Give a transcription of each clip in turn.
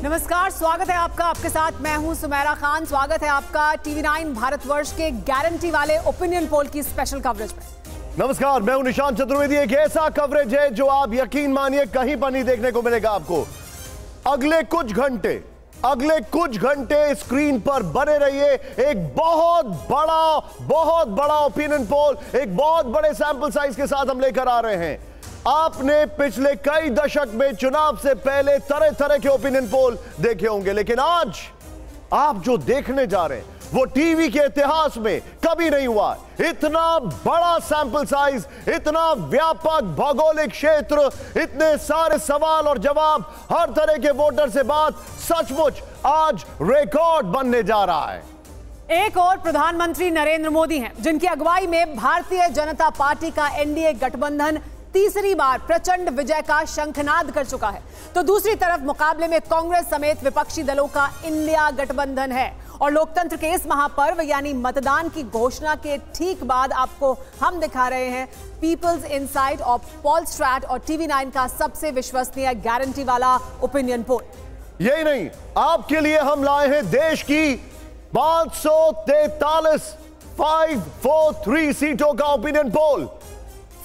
नमस्कार, स्वागत है आपका। आपके साथ मैं हूं सुमेरा खान। स्वागत है आपका टीवी 9 भारतवर्ष के गारंटी वाले ओपिनियन पोल की स्पेशल कवरेज में। नमस्कार, मैं हूं निशांत चतुर्वेदी। एक ऐसा कवरेज है जो आप यकीन मानिए कहीं पर नहीं देखने को मिलेगा आपको। अगले कुछ घंटे स्क्रीन पर बने रहिए। एक बहुत बड़ा ओपिनियन पोल, एक बहुत बड़े सैंपल साइज के साथ हम लेकर आ रहे हैं। आपने पिछले कई दशक में चुनाव से पहले तरह तरह के ओपिनियन पोल देखे होंगे, लेकिन आज आप जो देखने जा रहे हैं वो टीवी के इतिहास में कभी नहीं हुआ। इतना बड़ा सैंपल साइज, इतना व्यापक भौगोलिक क्षेत्र, इतने सारे सवाल और जवाब, हर तरह के वोटर से बात, सचमुच आज रिकॉर्ड बनने जा रहा है। एक और प्रधानमंत्री नरेंद्र मोदी हैं, जिनकी अगुवाई में भारतीय जनता पार्टी का एनडीए गठबंधन तीसरी बार प्रचंड विजय का शंखनाद कर चुका है। तो दूसरी तरफ मुकाबले में कांग्रेस समेत विपक्षी दलों का इंडिया गठबंधन है। और लोकतंत्र के इस महापर्व यानी मतदान की घोषणा के ठीक बाद आपको हम दिखा रहे हैं पीपल्स इनसाइट और पोलस्ट्रैट और टीवी 9 का सबसे विश्वसनीय गारंटी वाला ओपिनियन पोल। यही नहीं, आपके लिए हम लाए हैं देश की 543 543 सीटों का opinion poll.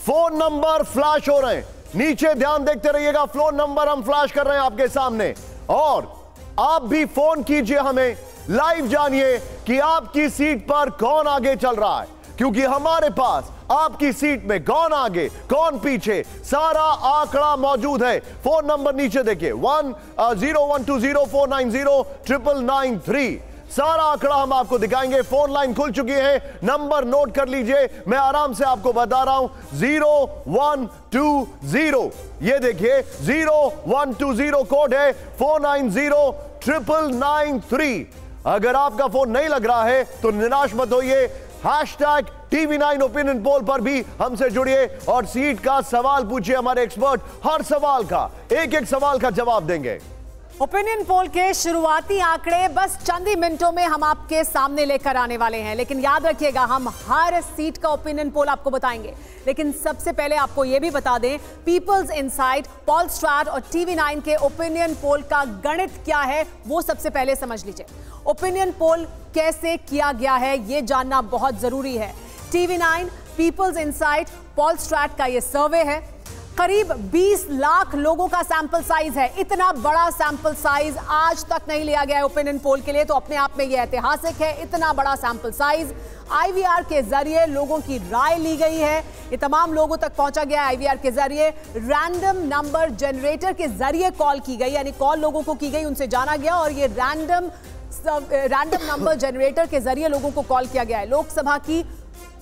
Phone number flash हो रहे हैं, नीचे ध्यान देखते रहिएगा। फोन नंबर हम फ्लैश कर रहे हैं आपके सामने, और आप भी फोन कीजिए हमें, लाइव जानिए कि आपकी सीट पर कौन आगे चल रहा है, क्योंकि हमारे पास आपकी सीट में कौन आगे कौन पीछे सारा आंकड़ा मौजूद है। फोन नंबर नीचे देखिए, 101204909993। सारा आंकड़ा हम आपको दिखाएंगे। फोन लाइन खुल चुकी है, नंबर नोट कर लीजिए, मैं आराम से आपको बता रहा हूं। 0120, ये देखिए 0120 कोड है, 49099993। अगर आपका फोन नहीं लग रहा है तो निराश मत होइए, हैशटैग TV9 ओपिनियन पोल पर भी हमसे जुड़िए और सीट का सवाल पूछिए। हमारे एक्सपर्ट हर सवाल का एक सवाल का जवाब देंगे। ओपिनियन पोल के शुरुआती आंकड़े बस चंद ही मिनटों में हम आपके सामने लेकर आने वाले हैं, लेकिन याद रखिएगा हम हर सीट का ओपिनियन पोल आपको बताएंगे। लेकिन सबसे पहले आपको यह भी बता दें, पीपल्स इनसाइट, पोलस्ट्रैट और टीवी 9 के ओपिनियन पोल का गणित क्या है वो सबसे पहले समझ लीजिए। ओपिनियन पोल कैसे किया गया है ये जानना बहुत जरूरी है। टीवी 9, पीपल्स इनसाइट, पोलस्ट्रैट का ये सर्वे है। करीब 20 लाख लोगों का सैंपल साइज है। इतना बड़ा सैंपल साइज आज तक नहीं लिया गया है ओपिनियन पोल के लिए, तो अपने आप में यह ऐतिहासिक है। इतना बड़ा सैंपल साइज IVR के जरिए लोगों की राय ली गई है। ये तमाम लोगों तक पहुंचा गया IVR के जरिए। रैंडम नंबर जनरेटर के जरिए कॉल की गई, यानी कॉल लोगों को की गई, उनसे जाना गया और ये रैंडम नंबर जनरेटर के जरिए लोगों को कॉल किया गया है। लोकसभा की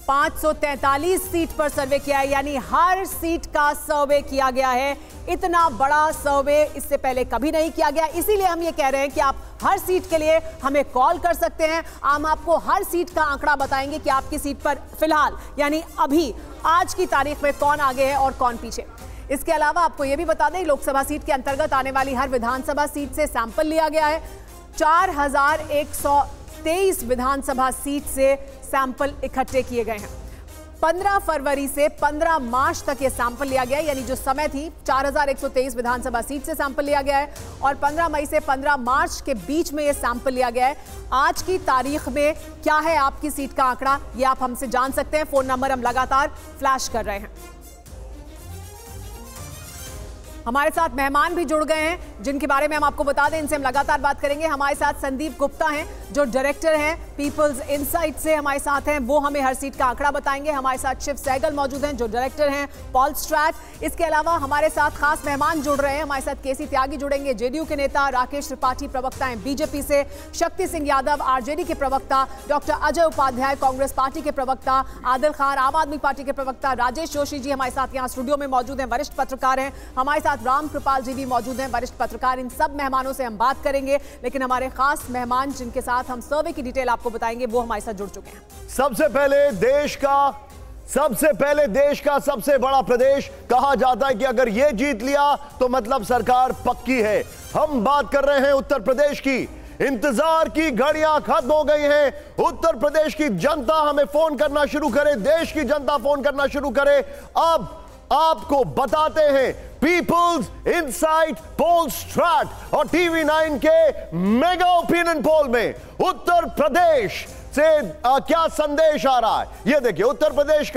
543 सीट पर सर्वे किया है, यानी हर सीट का सर्वे किया गया है। इतना बड़ा सर्वे इससे पहले कभी नहीं किया गया, इसीलिए हम ये कह रहे हैं कि आप हर सीट के लिए हमें कॉल कर सकते हैं। हम आपको हर सीट का आंकड़ा बताएंगे कि आपकी सीट पर फिलहाल यानी अभी आज की तारीख में कौन आगे है और कौन पीछे। इसके अलावा आपको यह भी बता दें, लोकसभा सीट के अंतर्गत आने वाली हर विधानसभा सीट से सैंपल लिया गया है। 4123 विधानसभा सीट से सैंपल इकट्ठे किए गए हैं। 15 फरवरी से 15 मार्च तक ये सैंपल लिया गया है, यानी जो समय थी 4123 विधानसभा सीट से सैंपल लिया गया है और 15 मई से 15 मार्च के बीच में ये सैंपल लिया गया है। आज की तारीख में क्या है आपकी सीट का आंकड़ा, ये आप हमसे जान सकते हैं। फोन नंबर हम लगातार फ्लैश कर रहे हैं। हमारे साथ मेहमान भी जुड़ गए हैं, जिनके बारे में हम आपको बता दें, इनसे हम लगातार बात करेंगे। हमारे साथ संदीप गुप्ता हैं, जो डायरेक्टर हैं पीपल्स इनसाइट से हमारे साथ हैं, वो हमें हर सीट का आंकड़ा बताएंगे। हमारे साथ शिव सहगल मौजूद हैं, जो डायरेक्टर हैं पोलस्ट्रैट। इसके अलावा हमारे साथ खास मेहमान जुड़ रहे हैं। हमारे साथ केसी त्यागी जुड़ेंगे, जेडीयू के नेता, राकेश त्रिपाठी प्रवक्ता हैं बीजेपी से, शक्ति सिंह यादव आरजेडी के प्रवक्ता, डॉक्टर अजय उपाध्याय कांग्रेस पार्टी के प्रवक्ता, आदिल खान आम आदमी पार्टी के प्रवक्ता, राजेश जोशी जी हमारे साथ यहाँ स्टूडियो में मौजूद हैं, वरिष्ठ पत्रकार हैं। हमारे साथ राम कृपाल जी भी मौजूद हैं, वरिष्ठ पत्रकार। इन सब मेहमानों से हम बात करेंगे, लेकिन हमारे खास मेहमान जिनके साथ हम सर्वे की डिटेल आपको बताएंगे वो हमारे साथ जुड़ चुके हैं। सबसे पहले देश का सबसे बड़ा प्रदेश कहा जाता है कि अगर ये जीत लिया तो मतलब सरकार पक्की है। हम बात कर रहे हैं उत्तर प्रदेश की। इंतजार की घड़ियां खत्म हो गई हैं। उत्तर प्रदेश की जनता हमें फोन करना शुरू करे, देश की जनता फोन करना शुरू करे। अब आपको बताते हैं पीपल्स इनसाइट पोल स्ट्रैट और टीवी 9 के मेगा ओपिनियन पोल में उत्तर प्रदेश से क्या संदेश आ रहा है, यह देखिए। उत्तर प्रदेश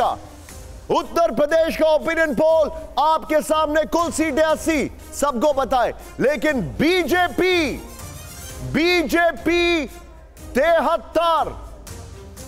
का ओपिनियन पोल आपके सामने। कुल सीटें 80, सबको बताए, लेकिन बीजेपी 73,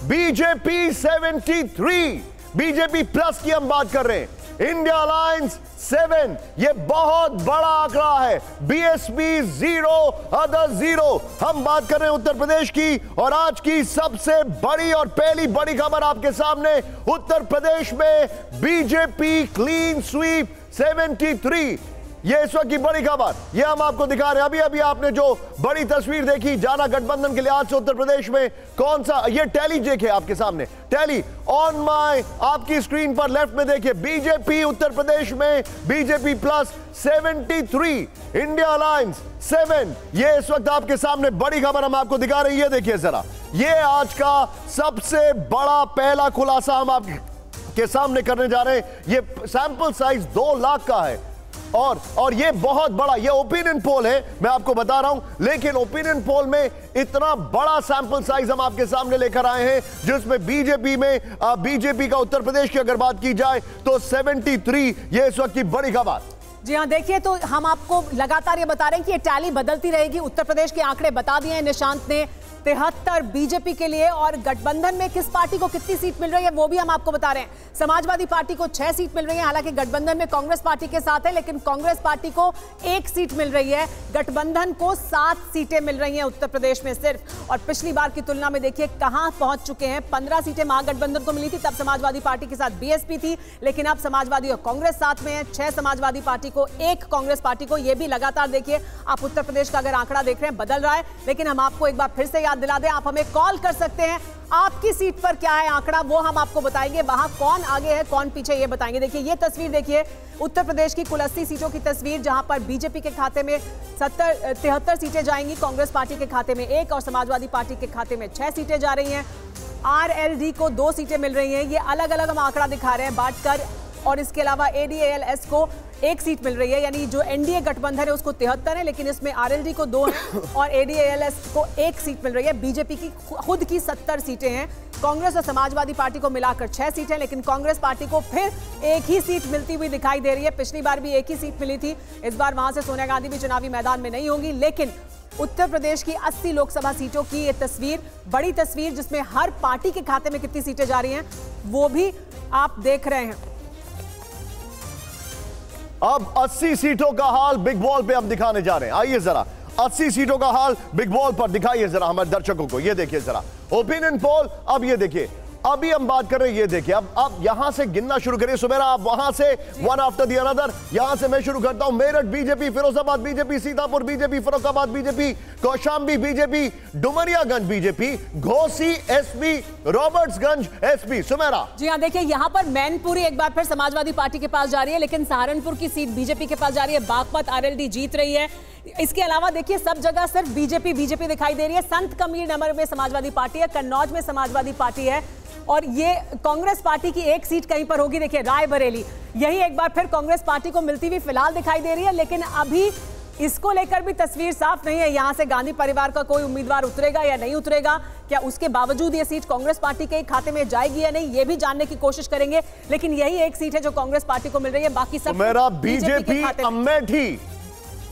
बीजेपी 73, बीजेपी प्लस की हम बात कर रहे हैं। इंडिया अलायंस 7, यह बहुत बड़ा आंकड़ा है। BSP 0, other 0। हम बात कर रहे हैं उत्तर प्रदेश की, और आज की सबसे बड़ी और पहली बड़ी खबर आपके सामने। उत्तर प्रदेश में बीजेपी क्लीन स्वीप 73, ये इस वक्त की बड़ी खबर, ये हम आपको दिखा रहे हैं। अभी अभी आपने जो बड़ी तस्वीर देखी जाना गठबंधन के लिहाज से उत्तर प्रदेश में कौन सा, ये टैली देखे आपके सामने, टैली ऑन माय आपकी स्क्रीन पर लेफ्ट में देखिए। बीजेपी उत्तर प्रदेश में बीजेपी प्लस 73, इंडिया अलायंस 7, ये इस वक्त आपके सामने बड़ी खबर हम आपको दिखा रहे हैं। ये देखिए जरा, ये आज का सबसे बड़ा पहला खुलासा हम आपके सामने करने जा रहे हैं। ये सैंपल साइज 2 लाख का है, और ये बहुत बड़ा, ये ओपिनियन पोल है, मैं आपको बता रहा हूं। लेकिन ओपिनियन पोल में इतना बड़ा सैंपल साइज हम आपके सामने लेकर आए हैं, जिसमें बीजेपी का उत्तर प्रदेश की अगर बात की जाए तो 73, ये इस वक्त की बड़ी खबर। जी हाँ, देखिए, तो हम आपको लगातार ये बता रहे हैं कि ये टैली बदलती रहेगी। उत्तर प्रदेश के आंकड़े बता दिए हैं निशांत ने, 73 बीजेपी के लिए, और गठबंधन में किस पार्टी को कितनी सीट मिल रही है वो भी हम आपको बता रहे हैं। समाजवादी पार्टी को 6 सीट मिल रही है, हालांकि गठबंधन में कांग्रेस पार्टी के साथ है, लेकिन कांग्रेस पार्टी को 1 सीट मिल रही है। गठबंधन को 7 सीटें मिल रही हैं उत्तर प्रदेश में सिर्फ। और पिछली बार की तुलना में देखिए कहां पहुंच चुके हैं। 15 सीटें महागठबंधन को मिली थी, तब समाजवादी पार्टी के साथ बीएसपी थी, लेकिन अब समाजवादी और कांग्रेस साथ में है। 6 समाजवादी पार्टी को, 1 कांग्रेस पार्टी को। यह भी लगातार देखिए, आप उत्तर प्रदेश का अगर आंकड़ा देख रहे हैं बदल रहा है। लेकिन हम आपको एक बार फिर से याद दिला दें, आप हमें कॉल कर सकते हैं। आपकी सीट पर क्या है आंकड़ा, वो हम आपको बताएंगे। वहां कौन आगे है कौन पीछे, ये बताएंगे। देखिए ये तस्वीर देखिए, उत्तर प्रदेश की कुल 80 सीटों की तस्वीर, जहां पर बीजेपी के खाते में 73 सीटें जाएंगी, कांग्रेस पार्टी के खाते में 1 और समाजवादी पार्टी के खाते में 6 सीटें जा रही हैं। आरएलडी को 2 सीटें मिल रही हैं। ये अलग अलग हम आंकड़ा दिखा रहे हैं बांटकर। और इसके अलावा एडीएलएस को 1 सीट मिल रही है, यानी जो एनडीए गठबंधन है उसको 73 है, लेकिन इसमें आरएलडी को 2 है और एडीएलएस को 1 सीट मिल रही है। बीजेपी की खुद की 70 सीटें हैं। कांग्रेस और समाजवादी पार्टी को मिलाकर 6 सीटें, लेकिन कांग्रेस पार्टी को फिर 1 ही सीट मिलती हुई दिखाई दे रही है। पिछली बार भी 1 ही सीट मिली थी, इस बार वहां से सोनिया गांधी भी चुनावी मैदान में नहीं होंगी। लेकिन उत्तर प्रदेश की 80 लोकसभा सीटों की ये तस्वीर, बड़ी तस्वीर, जिसमें हर पार्टी के खाते में कितनी सीटें जा रही हैं वो भी आप देख रहे हैं। अब 80 सीटों का हाल बिग बॉल पे हम दिखाने जा रहे हैं। आइए जरा 80 सीटों का हाल बिग बॉल पर दिखाइए जरा हमारे दर्शकों को। ये देखिए जरा ओपिनियन पोल। अब ये देखिए, अभी हम बात कर रहे हैं, ये देखिए, अब यहां से गिनना शुरू करिए। सुमेरा आप वहां से वन आफ्टर द अनदर, यहां से मैं शुरू करता हूं। Meerut BJP, Firozabad BJP, Sitapur BJP, Farrukhabad BJP, Kaushambi BJP, Domariyaganj BJP, Ghosi SP, Robertsganj SP. Sumera ji हाँ, देखिए यहां पर मैनपुरी एक बार फिर समाजवादी पार्टी के पास जा रही है, लेकिन सहारनपुर की सीट बीजेपी के पास जा रही है। बागपत आरएलडी जीत रही है। इसके अलावा देखिए सब जगह सिर्फ बीजेपी दिखाई दे रही है। संत कबीर नगर में समाजवादी पार्टी है, कन्नौज में समाजवादी पार्टी है, और ये कांग्रेस पार्टी की 1 सीट कहीं पर होगी। देखिए रायबरेली, यही एक बार फिर कांग्रेस पार्टी को मिलती हुई फिलहाल दिखाई दे रही है, लेकिन अभी इसको लेकर भी तस्वीर साफ नहीं है। यहां से गांधी परिवार का कोई उम्मीदवार उतरेगा या नहीं उतरेगा, क्या उसके बावजूद ये सीट कांग्रेस पार्टी के खाते में जाएगी या नहीं, ये भी जानने की कोशिश करेंगे। लेकिन यही 1 सीट है जो कांग्रेस पार्टी को मिल रही है, बाकी सब मेरा बीजेपी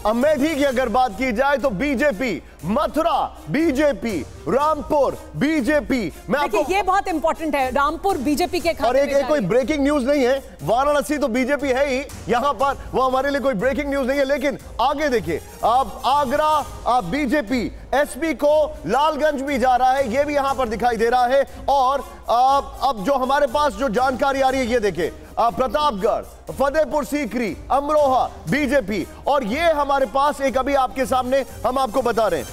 अमेठी की अगर बात की जाए तो BJP, Mathura BJP, Rampur BJP. मैं आपको ये बहुत इंपॉर्टेंट है, रामपुर बीजेपी के खाते और एक कोई ब्रेकिंग न्यूज नहीं है, वाराणसी तो बीजेपी है ही, यहां पर वो हमारे लिए कोई ब्रेकिंग न्यूज नहीं है। लेकिन आगे देखिए, अब आगरा बीजेपी, एसपी को लालगंज भी जा रहा है, ये भी यहां पर दिखाई दे रहा है। और अब जो हमारे पास जो जानकारी आ रही है, ये देखिए, प्रतापगढ़, फतेहपुर सीकरी, अमरोहा बीजेपी। और ये हमारे पास एक अभी आपके सामने हम आपको बता रहे हैं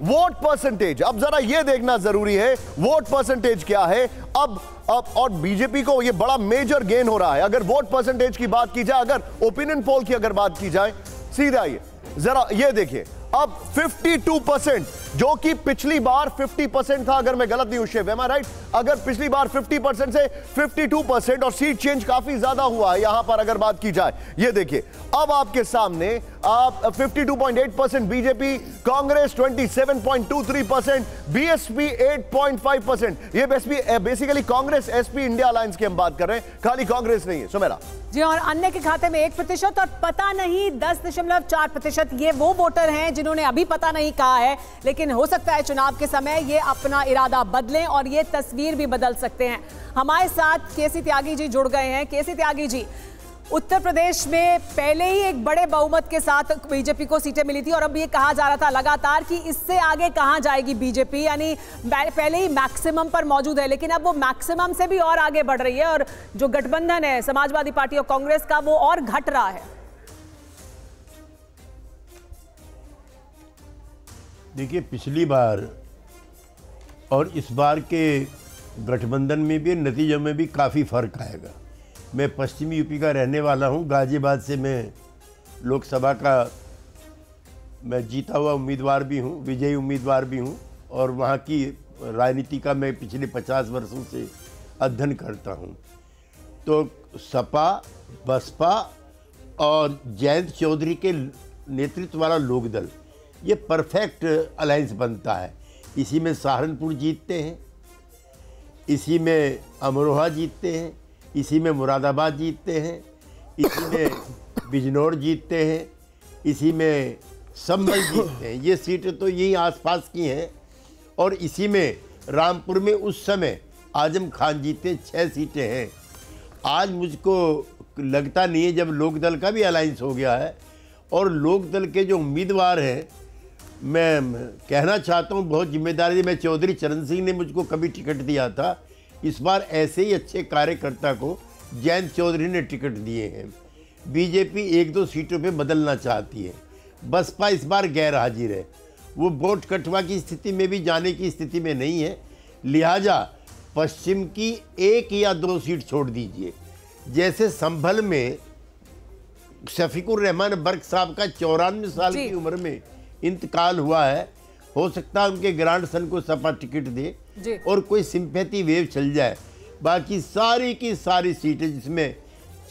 वोट परसेंटेज। अब जरा ये देखना जरूरी है वोट परसेंटेज क्या है। अब और बीजेपी को ये बड़ा मेजर गेन हो रहा है। अगर वोट परसेंटेज की बात की जाए, अगर ओपिनियन पोल की अगर बात की जाए, सीधे आइए जरा ये देखिए, अब 52%, जो कि पिछली बार 50% था, अगर मैं गलत नहीं हूं शिव, एम आई राइट? अगर पिछली बार 50% से 52% और सीट चेंज काफी ज्यादा हुआ है यहां पर अगर बात की जाए। ये देखिए अब आपके सामने 52.8% बीजेपी, कांग्रेस 27.23%, बीएसपी 8.5%। ये basically Congress SP India alliance की हम बात कर रहे हैं, खाली कांग्रेस नहीं है। सुमेरा जी, और अन्य के खाते में 1% और पता नहीं 10.4%। ये वो वोटर हैं जिन्होंने अभी पता नहीं कहा है, लेकिन हो सकता है चुनाव के समय ये अपना इरादा बदलें और ये तस्वीर भी बदल सकते हैं। हमारे साथ केसी त्यागी जी जुड़ गए हैं। केसी त्यागी जी, उत्तर प्रदेश में पहले ही एक बड़े बहुमत के साथ बीजेपी को सीटें मिली थी और अब ये कहा जा रहा था लगातार कि इससे आगे कहां जाएगी बीजेपी, यानी पहले ही मैक्सिमम पर मौजूद है, लेकिन अब वो मैक्सिमम से भी और आगे बढ़ रही है और जो गठबंधन है समाजवादी पार्टी और कांग्रेस का वो और घट रहा है। देखिए, पिछली बार और इस बार के गठबंधन में भी नतीजों में भी काफ़ी फर्क आएगा। मैं पश्चिमी यूपी का रहने वाला हूं, गाजियाबाद से मैं लोकसभा का मैं जीता हुआ उम्मीदवार भी हूं, विजयी उम्मीदवार भी हूं, और वहां की राजनीति का मैं पिछले 50 वर्षों से अध्ययन करता हूं। तो सपा, बसपा और जयंत चौधरी के नेतृत्व वाला लोकदल, ये परफेक्ट अलायंस बनता है। इसी में सहारनपुर जीतते हैं, इसी में अमरोहा जीतते हैं, इसी में मुरादाबाद जीतते हैं, इसी में बिजनौर जीतते हैं, इसी में संभल जीतते हैं। ये सीटें तो यही आसपास की हैं। और इसी में रामपुर में उस समय आजम खान जीते, 6 सीटें हैं। आज मुझको लगता नहीं है, जब लोकदल का भी अलायंस हो गया है और लोकदल के जो उम्मीदवार हैं, मैं कहना चाहता हूँ बहुत जिम्मेदारी, मैं चौधरी चरण सिंह ने मुझको कभी टिकट दिया था, इस बार ऐसे ही अच्छे कार्यकर्ता को जयंत चौधरी ने टिकट दिए हैं। बीजेपी 1-2 सीटों पे बदलना चाहती है। बसपा इस बार गैर हाजिर है, वो वोट कटवा की स्थिति में भी जाने की स्थिति में नहीं है। लिहाजा पश्चिम की 1 या 2 सीट छोड़ दीजिए। जैसे संभल में शफीकुर रहमान बर्क साहब का 94 साल की उम्र में इंतकाल हुआ है, हो सकता है उनके ग्रैंडसन को सपा टिकट दे और कोई सिंपैथी वेव चल जाए। बाकी सारी की सारी सीटें, जिसमें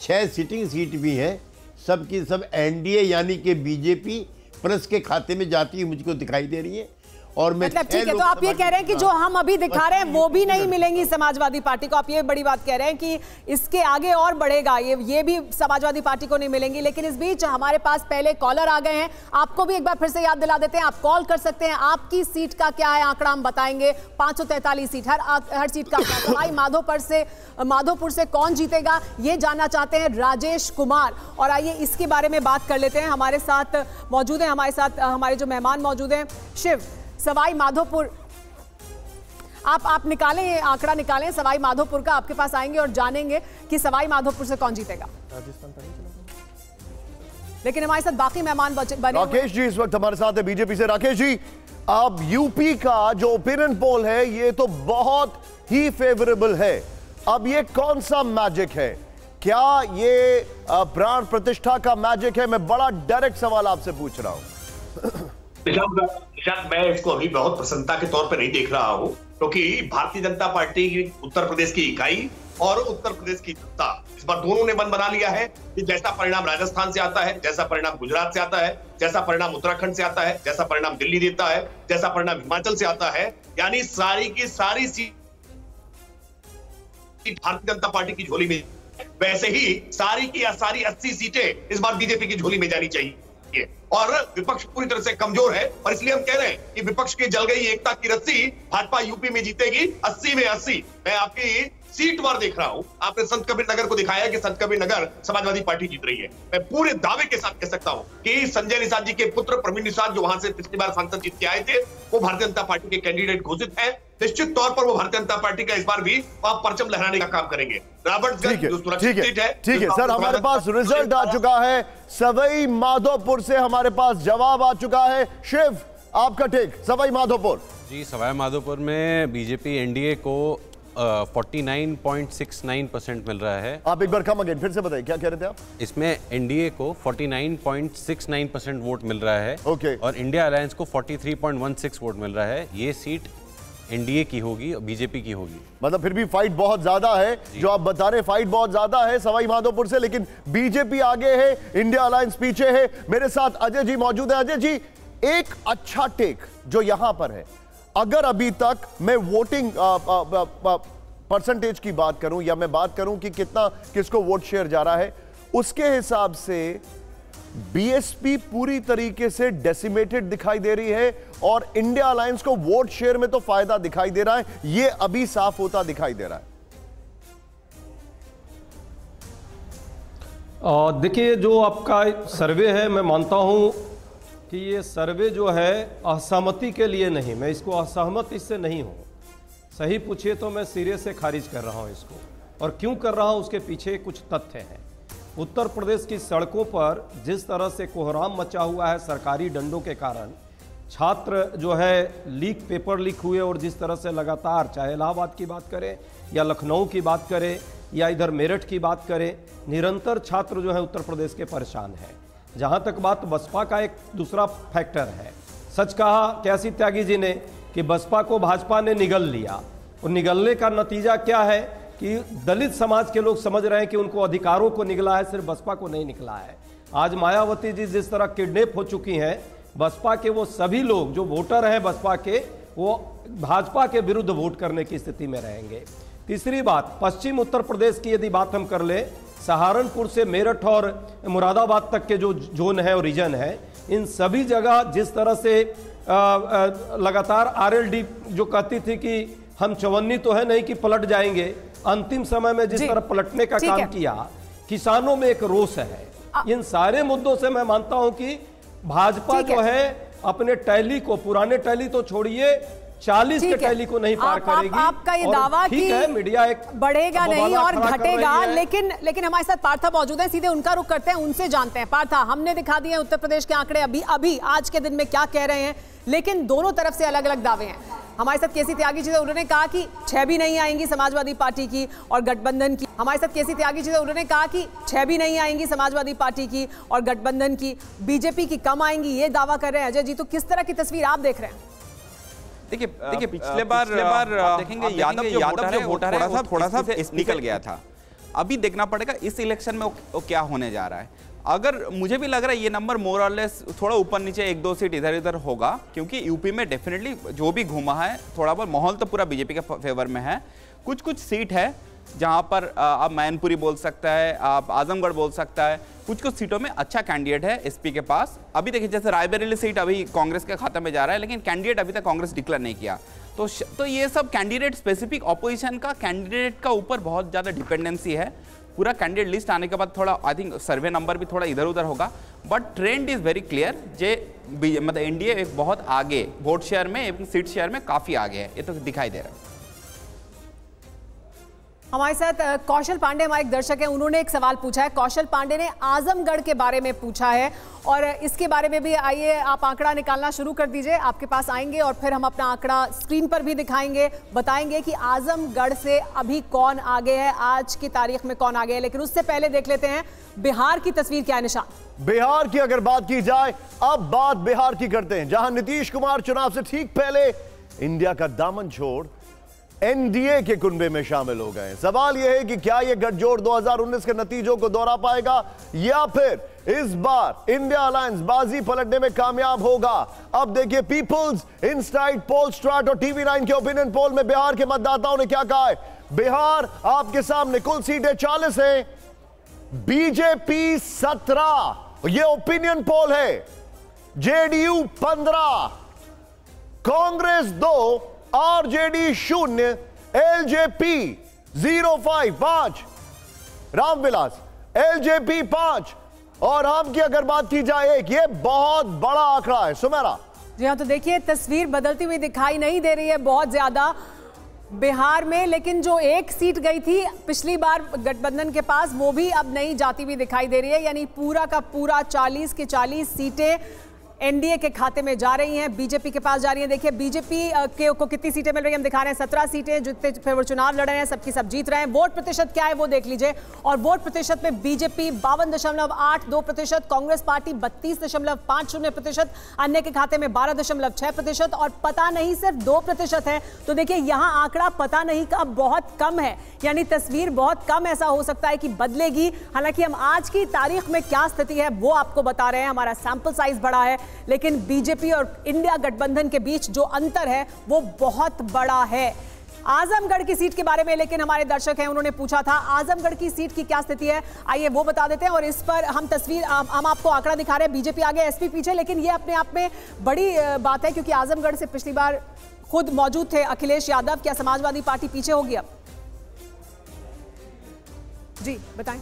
6 सिटिंग सीट भी हैं, सब की सब एनडीए यानी कि बीजेपी प्लस के खाते में जाती हुई मुझको दिखाई दे रही है। और मैं मतलब ठीक है, तो आप ये कह रहे हैं कि जो हम अभी दिखा रहे हैं वो भी नहीं मिलेंगी समाजवादी पार्टी को। आप ये बड़ी बात कह रहे हैं कि इसके आगे और बढ़ेगा, ये भी समाजवादी पार्टी को नहीं मिलेंगी। लेकिन इस बीच हमारे पास पहले कॉलर आ गए हैं, आपको भी एक बार फिर से याद दिला देते हैं, आप कॉल कर सकते हैं। आपकी सीट का क्या है आंकड़ा हम बताएंगे। 543 सीट, हर सीट का भाई माधोपुर से कौन जीतेगा ये जानना चाहते हैं राजेश कुमार। और आइए इसके बारे में बात कर लेते हैं। हमारे साथ मौजूद हैं, हमारे जो मेहमान मौजूद हैं। शिव, सवाई माधोपुर, आप निकालें, आंकड़ा निकालें सवाई माधोपुर का, आपके पास आएंगे और जानेंगे कि सवाई माधोपुर से कौन जीतेगा। लेकिन हमारे साथ बाकी मेहमान बने। राकेश जी इस वक्त हमारे साथ है बीजेपी से। राकेश जी, अब यूपी का जो ओपिनियन पोल है ये तो बहुत ही फेवरेबल है। अब ये कौन सा मैजिक है? क्या ये प्राण प्रतिष्ठा का मैजिक है? मैं बड़ा डायरेक्ट सवाल आपसे पूछ रहा हूं। निशांत, मैं इसको अभी बहुत प्रसन्नता के तौर पर नहीं देख रहा हूं, क्योंकि भारतीय जनता पार्टी की उत्तर प्रदेश की इकाई और उत्तर प्रदेश की सत्ता, इस बार दोनों ने मन बना लिया है कि जैसा परिणाम राजस्थान से आता है, जैसा परिणाम गुजरात से आता है, जैसा परिणाम उत्तराखंड से आता है, जैसा परिणाम दिल्ली देता है, जैसा परिणाम हिमाचल से आता है, यानी सारी की सारी सीट भारतीय जनता पार्टी की झोली में, वैसे ही सारी की सारी 80 सीटें इस बार बीजेपी की झोली में जानी चाहिए। और विपक्ष पूरी तरह से कमजोर है और इसलिए हम कह रहे हैं कि विपक्ष की जल गई एकता की रस्सी भाजपा यूपी में जीतेगी 80 में 80। मैं आपकी सीट वार देख रहा हूं, आपने संत कबीर नगर को दिखाया कि संत कबीर नगर समाजवादी पार्टी जीत रही है। मैं पूरे दावे के साथ कह सकता हूं कि संजय निषाद जी के पुत्र प्रवीण निषाद जो वहां से पिछली बार सांसद जीत के आए थे, वो भारतीय जनता पार्टी के कैंडिडेट घोषित है। निश्चित तौर पर वो भारतीय जनता पार्टी का इस बार भी परचम लहराने का काम करेंगे। ठीक है सर, हमारे पास रिजल्ट आ चुका है। सवाई माधोपुर से हमारे पास जवाब आ चुका है। शिव, आपका टेक। सवाई माधोपुर जी, सवाई माधोपुर में बीजेपी एनडीए को 49.69% मिल रहा है। आप एक बार कम अगेन फिर से बताइए, क्या कह रहे थे आप? इसमें एनडीए को 49.69% वोट मिल रहा है। ओके। और इंडिया अलायंस को 43.16 वोट मिल रहा है। ये सीट एनडीए की होगी और बीजेपी की होगी। मतलब फिर भी फाइट बहुत ज्यादा है, जो आप बता रहे, फाइट बहुत ज्यादा है सवाई माधोपुर से, लेकिन बीजेपी आगे है, इंडिया अलायंस पीछे है। मेरे साथ अजय जी मौजूद है। अजय जी, एक अच्छा टेक जो यहां पर है, अगर अभी तक मैं वोटिंग परसेंटेज की बात करूं या मैं बात करूं कि कितना किसको वोट शेयर जा रहा है, उसके हिसाब से बीएसपी पूरी तरीके से डेसिमेटेड दिखाई दे रही है और इंडिया अलायंस को वोट शेयर में तो फायदा दिखाई दे रहा है, यह अभी साफ होता दिखाई दे रहा है। देखिए, जो आपका सर्वे है, मैं मानता हूं कि ये सर्वे जो है असहमति के लिए नहीं, मैं इसको असहमत इससे नहीं हूं। सही पूछिए तो मैं सिरे से खारिज कर रहा हूं इसको, और क्यों कर रहा हूं उसके पीछे कुछ तथ्य हैं। उत्तर प्रदेश की सड़कों पर जिस तरह से कोहराम मचा हुआ है सरकारी डंडों के कारण, छात्र जो है पेपर लीक हुए, और जिस तरह से लगातार, चाहे इलाहाबाद की बात करें या लखनऊ की बात करें या इधर मेरठ की बात करें, निरंतर छात्र जो है उत्तर प्रदेश के परेशान हैं। जहां तक बात बसपा का, एक दूसरा फैक्टर है। सच कहा कैसी त्यागी जी ने कि बसपा को भाजपा ने निगल लिया, और निगलने का नतीजा क्या है कि दलित समाज के लोग समझ रहे हैं कि उनको अधिकारों को निगला है, सिर्फ बसपा को नहीं निकला है। आज मायावती जी जिस तरह किडनैप हो चुकी हैं, बसपा के वो सभी लोग जो वोटर हैं बसपा के, वो भाजपा के विरुद्ध वोट करने की स्थिति में रहेंगे। तीसरी बात, पश्चिम उत्तर प्रदेश की यदि बात हम कर ले, सहारनपुर से मेरठ और मुरादाबाद तक के जो जोन है और रीजन है, इन सभी जगह जिस तरह से लगातार आरएलडी जो कहती थी कि हम चवन्नी तो है नहीं कि पलट जाएंगे, अंतिम समय में जिस तरह पलटने का काम किया, किसानों में एक रोष है। इन सारे मुद्दों से मैं मानता हूं कि भाजपा जो है अपने टैली को, पुराने टैली तो छोड़िए, 40 के टैली को नहीं पार करेगी। आपका ये दावा कि मीडिया एक बढ़ेगा नहीं और घटेगा, लेकिन हमारे साथ पार्था मौजूद है, सीधे उनका रुख करते हैं, उनसे जानते हैं। पार्था, हमने दिखा दिए उत्तर प्रदेश के आंकड़े अभी आज के दिन में क्या कह रहे हैं, लेकिन दोनों तरफ से अलग अलग दावे हैं। हमारे साथ केसी त्यागी जी थे, उन्होंने कहा कि 6 भी नहीं आएंगी समाजवादी पार्टी की और गठबंधन की। हमारे साथ केसी त्यागी जी थे, उन्होंने कहा कि 6 भी नहीं आएंगी समाजवादी पार्टी की और गठबंधन की, बीजेपी की कम आएंगी, ये दावा कर रहे हैं। अजय जी, तो किस तरह की तस्वीर आप देख रहे हैं? देखिए पिछले बार देखेंगे यादव जो वोटर है वो थोड़ा सा निकल गया था। अभी देखना पड़ेगा इस इलेक्शन में वो क्या होने जा रहा है। अगर मुझे भी लग रहा है ये नंबर मोर और लेस थोड़ा ऊपर नीचे 1-2 सीट इधर उधर होगा, क्योंकि यूपी में डेफिनेटली जो भी घूमा है थोड़ा बहुत माहौल तो पूरा बीजेपी के फेवर में है। कुछ सीट है जहां पर आप मैनपुरी बोल सकता है, आप आजमगढ़ बोल सकता है, कुछ सीटों में अच्छा कैंडिडेट है एसपी के पास। अभी देखिए जैसे रायबरेली सीट अभी कांग्रेस के खाते में जा रहा है, लेकिन कैंडिडेट अभी तक कांग्रेस डिक्लेयर नहीं किया। तो ये सब कैंडिडेट स्पेसिफिक ऑपोजिशन का कैंडिडेट का ऊपर बहुत ज़्यादा डिपेंडेंसी है। पूरा कैंडिडेट लिस्ट आने के बाद थोड़ा आई थिंक सर्वे नंबर भी थोड़ा इधर उधर होगा, but trend is very clear. मतलब एनडीए एक बहुत आगे वोट शेयर में एवं सीट शेयर में काफ़ी आगे है, ये तो दिखाई दे रहा है। हमारे साथ कौशल पांडे हमारे एक दर्शक हैं, उन्होंने एक सवाल पूछा है। कौशल पांडे ने आजमगढ़ के बारे में पूछा है और इसके बारे में भी आइए आप आंकड़ा निकालना शुरू कर दीजिए, आपके पास आएंगे और फिर हम अपना आंकड़ा स्क्रीन पर भी दिखाएंगे, बताएंगे कि आजमगढ़ से अभी कौन आगे है, आज की तारीख में कौन आगे है। लेकिन उससे पहले देख लेते हैं बिहार की तस्वीर क्या है। निशान, बिहार की अगर बात की जाए, अब बात बिहार की करते हैं, जहां नीतीश कुमार चुनाव से ठीक पहले इंडिया का दामन छोड़ एनडीए के कुनबे में शामिल हो गए। सवाल यह है कि क्या यह गठजोड़ 2019 के नतीजों को दोहरा पाएगा या फिर इस बार इंडिया अलायंस बाजी पलटने में कामयाब होगा। अब देखिए पीपल्स इंसाइट, पोलस्ट्राट और टीवी9 के ओपिनियन पोल में बिहार के मतदाताओं ने क्या कहा है। बिहार आपके सामने, कुल सीटें 40 हैं, बीजेपी 17, यह ओपिनियन पोल है, JDU 15, Congress 2, RJD 0, LJP 05, Ramvilas LJP 5 और हम की अगर बात की जाए एक, ये बहुत बड़ा आंकड़ा है। सुमेरा जी हाँ, तो देखिए तस्वीर बदलती हुई दिखाई नहीं दे रही है बहुत ज्यादा बिहार में, लेकिन जो एक सीट गई थी पिछली बार गठबंधन के पास, वो भी अब नहीं जाती हुई दिखाई दे रही है। यानी पूरा का पूरा 40 की 40 सीटें एनडीए के खाते में जा रही हैं, बीजेपी के पास जा रही हैं। देखिए बीजेपी को कितनी सीटें मिल रही हैं हम दिखा रहे हैं, 17 सीटें जितने फिर वो चुनाव लड़ रहे हैं सबकी सब जीत रहे हैं। वोट प्रतिशत क्या है वो देख लीजिए, और वोट प्रतिशत में बीजेपी 52.82%, कांग्रेस पार्टी 32.50%, अन्य के खाते में 12.6% और पता नहीं सिर्फ 2% है। तो देखिए यहां आंकड़ा पता नहीं का बहुत कम है, यानी तस्वीर बहुत कम ऐसा हो सकता है कि बदलेगी। हालांकि हम आज की तारीख में क्या स्थिति है वो आपको बता रहे हैं, हमारा सैंपल साइज बड़ा है, लेकिन बीजेपी और इंडिया गठबंधन के बीच जो अंतर है वो बहुत बड़ा है। आजमगढ़ की सीट के बारे में लेकिन हमारे दर्शक हैं, उन्होंने पूछा था आजमगढ़ की सीट की क्या स्थिति है, आइए वो बता देते हैं। और इस पर हम तस्वीर हम आपको आंकड़ा दिखा रहे हैं, बीजेपी आगे एसपी पीछे, लेकिन ये अपने आप में बड़ी बात है क्योंकि आजमगढ़ से पिछली बार खुद मौजूद थे अखिलेश यादव। क्या समाजवादी पार्टी पीछे होगी अब? जी बताएं।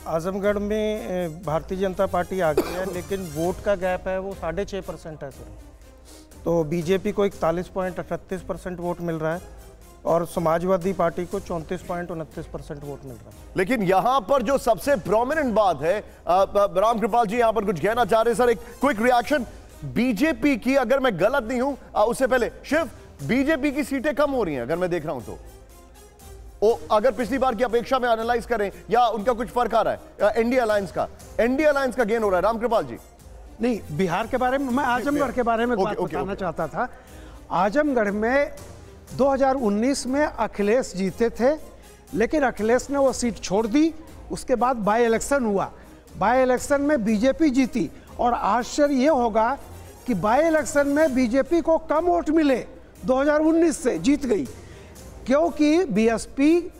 आजमगढ़ में भारतीय जनता पार्टी आगे है, लेकिन वोट का गैप है वो 6.5% है सिर्फ। तो बीजेपी को 41.38% वोट मिल रहा है और समाजवादी पार्टी को 34.29% वोट मिल रहा है। लेकिन यहां पर जो सबसे प्रोमिनेंट बात है, राम कृपाल जी यहां पर कुछ कहना चाह रहे हैं सर, एक क्विक रिएक्शन। बीजेपी की, अगर मैं गलत नहीं हूं, उससे पहले शिव, बीजेपी की सीटें कम हो रही हैं अगर मैं देख रहा हूं तो अगर पिछली बार की अपेक्षा में एनालाइज करें या उनका कुछ फर्क आ रहा है? एनडीए अलायंस का गेन हो रहा है। रामकृपाल जी नहीं, बिहार के बारे में, मैं आजमगढ़ के बारे में बात बताना चाहता था। आजमगढ़ में 2019 में अखिलेश जीते थे, लेकिन अखिलेश ने वो सीट छोड़ दी। उसके बाद बाई इलेक्शन हुआ, बाई इलेक्शन में बीजेपी जीती और आश्चर्य ये होगा कि बाई इलेक्शन में बीजेपी को कम वोट मिले, 2019 से जीत गई, क्योंकि बीएसपी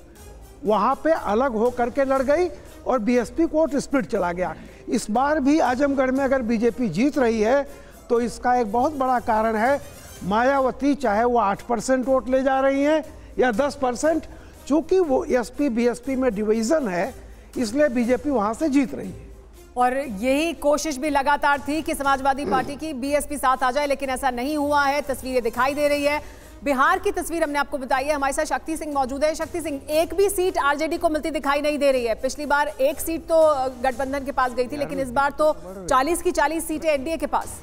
वहाँ पे अलग हो करके लड़ गई और बीएसपी को वोट स्प्लिट चला गया। इस बार भी आजमगढ़ में अगर बीजेपी जीत रही है तो इसका एक बहुत बड़ा कारण है मायावती, चाहे वो 8% वोट ले जा रही हैं या 10%, चूंकि वो एसपी बीएसपी में डिवीजन है इसलिए बीजेपी वहाँ से जीत रही है। और यही कोशिश भी लगातार थी कि समाजवादी पार्टी की बीएसपी साथ आ जाए, लेकिन ऐसा नहीं हुआ है। तस्वीरें दिखाई दे रही है, बिहार की तस्वीर हमने आपको बताई है। हमारे साथ शक्ति सिंह मौजूद है। शक्ति सिंह, एक भी सीट आरजेडी को मिलती दिखाई नहीं दे रही है। पिछली बार एक सीट तो गठबंधन के पास गई थी, लेकिन इस बार तो 40 की 40 सीटें एनडीए के पास।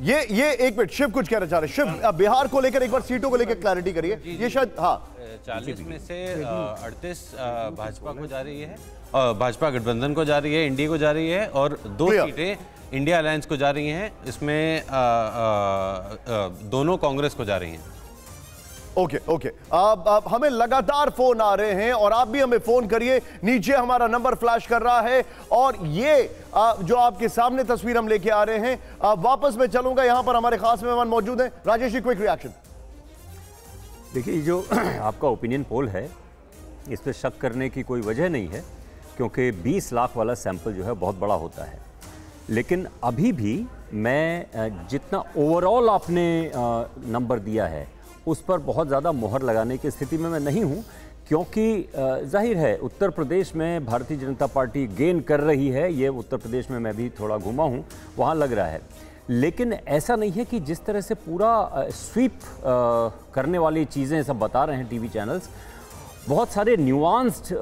ये एक मिनट, शिव कुछ कहना चाह रहे हैं। शिव, बिहार को लेकर एक बार सीटों को लेकर क्लैरिटी करिए। ये शायद 40 में से 38 भाजपा को जा रही है, भाजपा गठबंधन को जा रही है, एनडीए को जा रही है, और 2 सीटें इंडिया अलायंस को जा रही हैं। इसमें दोनों कांग्रेस को जा रही हैं। ओके। अब हमें लगातार फोन आ रहे हैं और आप भी हमें फोन करिए, नीचे हमारा नंबर फ्लैश कर रहा है। और ये जो आपके सामने तस्वीर हम लेके आ रहे हैं, वापस मैं चलूंगा, यहां पर हमारे खास मेहमान मौजूद हैं। Rajesh ji, quick reaction. देखिए, जो आपका ओपिनियन पोल है इस पर शक करने की कोई वजह नहीं है, क्योंकि 20 लाख वाला सैंपल जो है बहुत बड़ा होता है। लेकिन अभी भी मैं जितना ओवरऑल आपने नंबर दिया है उस पर बहुत ज़्यादा मोहर लगाने की स्थिति में मैं नहीं हूँ, क्योंकि जाहिर है उत्तर प्रदेश में भारतीय जनता पार्टी गेन कर रही है। ये उत्तर प्रदेश में मैं भी थोड़ा घूमा हूँ, वहाँ लग रहा है। लेकिन ऐसा नहीं है कि जिस तरह से पूरा स्वीप करने वाली चीज़ें सब बता रहे हैं टीवी चैनल्स, बहुत सारे न्यूआंस्ड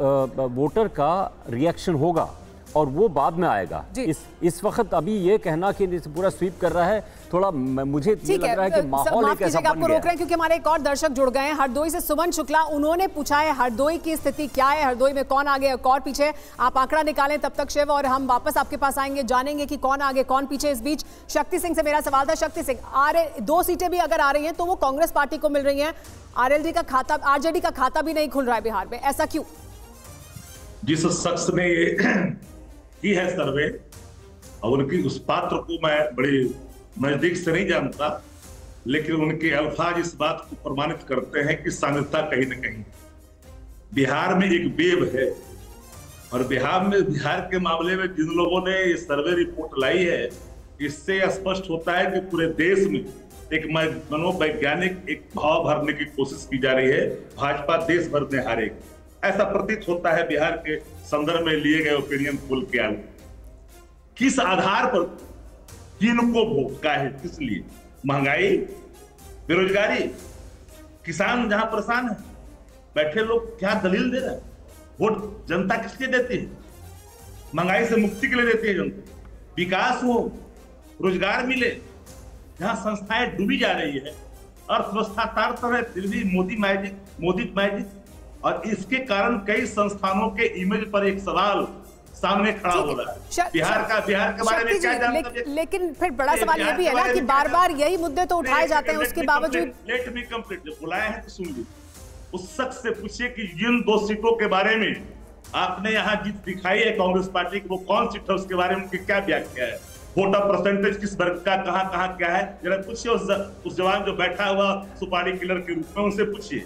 वोटर का रिएक्शन होगा और वो बाद में आएगा। इस वक्त अभी ये कहना कि पूरा स्वीप कर रहा है, थोड़ा मुझे ये लग रहा है कि माहौल एक ऐसा बन आपको रोक रहे हैं क्योंकि हमारे एक और दर्शक जुड़ गए हैं हरदोई से, सुमन शुक्ला। उन्होंने पूछा है हरदोई की स्थिति क्या है, हरदोई में कौन आगे कौन पीछे। आप आंकड़ा निकालें तब तक शिव, और हम वापस आपके पास आएंगे, जानेंगे कि कौन आगे कौन पीछे। इस बीच शक्ति सिंह से मेरा सवाल था। शक्ति सिंह, 2 सीटें भी अगर आ रही हैं तो वो कांग्रेस पार्टी को मिल रही हैं, आरएलडी का खाता, आरजेडी का खाता भी नहीं खुल रहा है बिहार में, ऐसा क्यों? जिस शख्स ने की है सर्वे, और उनकी उस पात्र को मैं बड़ी नजदीक से नहीं जानता, लेकिन उनके अल्फाज इस बात को प्रमाणित करते हैं कि साम्यता कहीं न कहीं बिहार में एक वेव है। और बिहार के मामले में जिन लोगों ने ये सर्वे रिपोर्ट लाई है, इससे स्पष्ट होता है कि पूरे देश में एक मनोवैज्ञानिक एक भाव भरने की कोशिश की जा रही है, भाजपा देश भर में हारेगी, ऐसा प्रतीत होता है बिहार के संदर्भ में लिए गए ओपिनियन पोल के आधार। किस आधार पर किनको वोट का है, किस लिए? महंगाई, बेरोजगारी, किसान जहां परेशान है, बैठे लोग क्या दलील दे रहे हैं? वोट जनता किस लिए देती है? महंगाई से मुक्ति के लिए देती है जनता, विकास हो, रोजगार मिले, जहां संस्थाएं डूबी जा रही है, अर्थव्यवस्था तार तर है, फिर भी मोदी मैजिक, और इसके कारण कई संस्थानों के इमेज पर एक सवाल सामने खड़ा हो रहा है। बिहार के बारे में क्या जानते हैं? लेकिन फिर बड़ा सवाल ये भी है ना कि बार बार यही मुद्दे तो उठाए जाते हैं, उसके बावजूद। लेट मी कंप्लीट, जब बुलाए हैं तो सुन लीजिए। उस शख्स से पूछिए कि जिन 2 सीटों के बारे में आपने यहाँ जीत दिखाई है कांग्रेस पार्टी की, वो कौन सी है, उसके बारे में उनकी क्या व्याख्या है, वोटर परसेंटेज किस वर्ग का कहाँ क्या है, जरा पूछिए उस जवान जो बैठा हुआ सुपारी किलर के रूप में, उनसे पूछिए।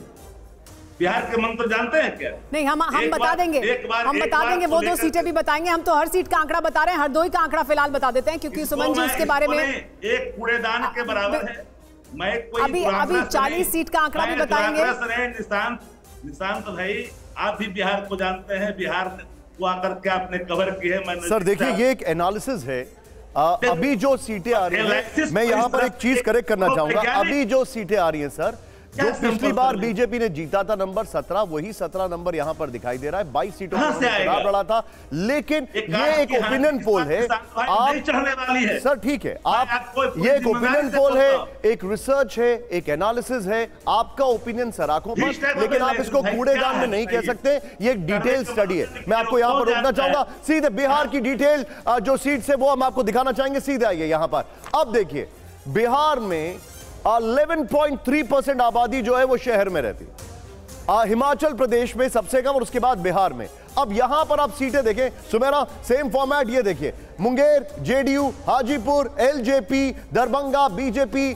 बिहार के मंत्र जानते हैं क्या? नहीं, हम बता देंगे, हम बता देंगे, वो 2 सीटें भी बताएंगे। हम तो हर सीट का आंकड़ा बता रहे हैं, हरदोई का आंकड़ा फिलहाल बता देते हैं, क्योंकि सुमन जी उसके बारे में एक कूड़ेदान के बराबर है। मैं अभी 40 सीट का आंकड़ा भी बताएंगे। निशांत भाई, आप भी बिहार को जानते हैं, बिहार को आकर के आपने कवर की है। मैं सर देखिए, ये एक एनालिसिस है। अभी जो सीटें आ रही हैं, मैं यहाँ पर एक चीज करेक्ट करना चाहूंगा। अभी जो सीटें आ रही हैं सर, जो पिछली बार बीजेपी ने जीता था नंबर 17, वही 17 नंबर यहां पर दिखाई दे रहा है। 22 सीटों पर चुनाव लड़ा था, लेकिन ये एक ओपिनियन पोल है। आप चढ़ने वाली है सर, ठीक है, आप ये एक ओपिनियन पोल है, एक रिसर्च है, एक एनालिसिस है, आपका ओपिनियन सर आंखों पर, लेकिन आप इसको कूड़ेदान में नहीं कह सकते। ये एक डिटेल स्टडी है। मैं आपको यहां पर रोकना चाहूंगा। सीधे बिहार की डिटेल जो सीट्स है वो हम आपको दिखाना चाहेंगे। सीधे आइए यहां पर। अब देखिए, बिहार में 11.3% आबादी जो है वो शहर में रहती है। हिमाचल प्रदेश में सबसे कम, और उसके बाद बिहार में। अब यहां पर आप सीटें देखें, सुमेरा, सेम फॉर्मेट। ये देखिए, Munger JDU, Hajipur LJP, Darbhanga BJP,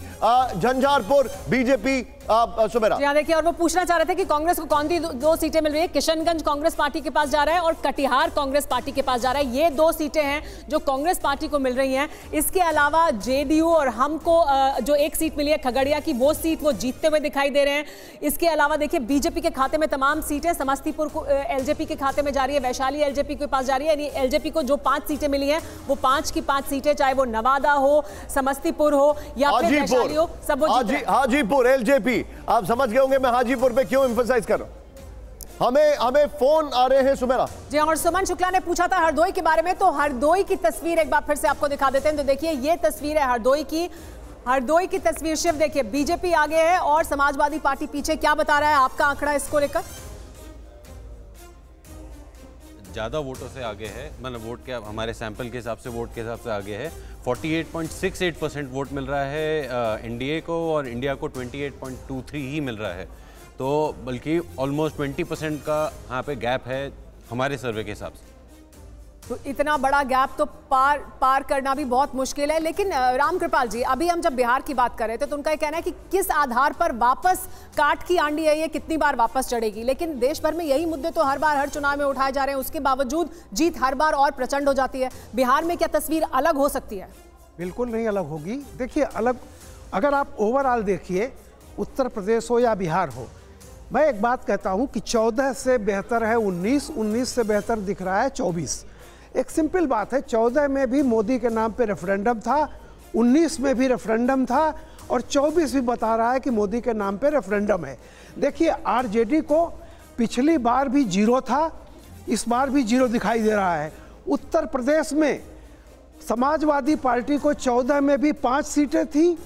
Jhanjharpur BJP. Sumera ji हाँ, देखिए, और वो पूछना चाह रहे थे कि कांग्रेस को कौन सी 2 सीटें मिल रही है। किशनगंज कांग्रेस पार्टी के पास जा रहा है और कटिहार कांग्रेस पार्टी के पास जा रहा है। ये 2 सीटें हैं जो कांग्रेस पार्टी को मिल रही हैं। इसके अलावा जेडीयू और हमको जो एक सीट मिली है खगड़िया की, वो सीट वो जीतते हुए दिखाई दे रहे हैं। इसके अलावा देखिए, बीजेपी के खाते में तमाम सीटें, समस्तीपुर को एलजेपी के खाते में जा रही है, वैशाली एलजेपी के पास जा रही है। यानी एलजेपी को जो 5 सीटें मिली हैं, वो 5 की 5 सीटें, चाहे वो नवादा हो, समस्तीपुर हो या फिर वैशाली हो, सब वो जीत रहे हैं। हाजीपुर एलजेपी, आप समझ गए होंगे मैं हाजीपुर पे क्यों एम्फसाइज कर रहा हूं। हमें फोन आ रहे हैं सुमेरा जी। और सुमन शुक्ला ने पूछा था हरदोई के बारे में, तो हरदोई की तस्वीर एक बार फिर से आपको दिखा देते हैं। तो देखिए, ये तस्वीर है हरदोई की तस्वीर। शिव, देखिए, बीजेपी आगे है और समाजवादी पार्टी पीछे। क्या बता रहा है आपका आंकड़ा इसको लेकर? ज़्यादा वोटों से आगे है, मतलब वोट के हमारे सैंपल के हिसाब से, वोट के हिसाब से आगे है। 48.68% वोट मिल रहा है एनडीए को, और इंडिया को 28.23 ही मिल रहा है। तो बल्कि ऑलमोस्ट 20% का यहाँ पे गैप है हमारे सर्वे के हिसाब से। तो इतना बड़ा गैप तो पार करना भी बहुत मुश्किल है। लेकिन रामकृपाल जी, अभी हम जब बिहार की बात कर रहे थे तो उनका ये कहना है कि किस आधार पर वापस काट की आंधी है, ये कितनी बार वापस चढ़ेगी। लेकिन देश भर में यही मुद्दे तो हर बार हर चुनाव में उठाए जा रहे हैं, उसके बावजूद जीत हर बार और प्रचंड हो जाती है। बिहार में क्या तस्वीर अलग हो सकती है? बिल्कुल नहीं अलग होगी। देखिए, अलग अगर आप ओवरऑल देखिए, उत्तर प्रदेश हो या बिहार हो, मैं एक बात कहता हूं कि 14 से बेहतर है 19 से बेहतर दिख रहा है 24। एक सिंपल बात है, 14 में भी मोदी के नाम पे रेफरेंडम था, 19 में भी रेफरेंडम था, और 24 भी बता रहा है कि मोदी के नाम पे रेफरेंडम है। देखिए, आरजेडी को पिछली बार भी 0 था, इस बार भी 0 दिखाई दे रहा है। उत्तर प्रदेश में समाजवादी पार्टी को 14 में भी 5 सीटें थी,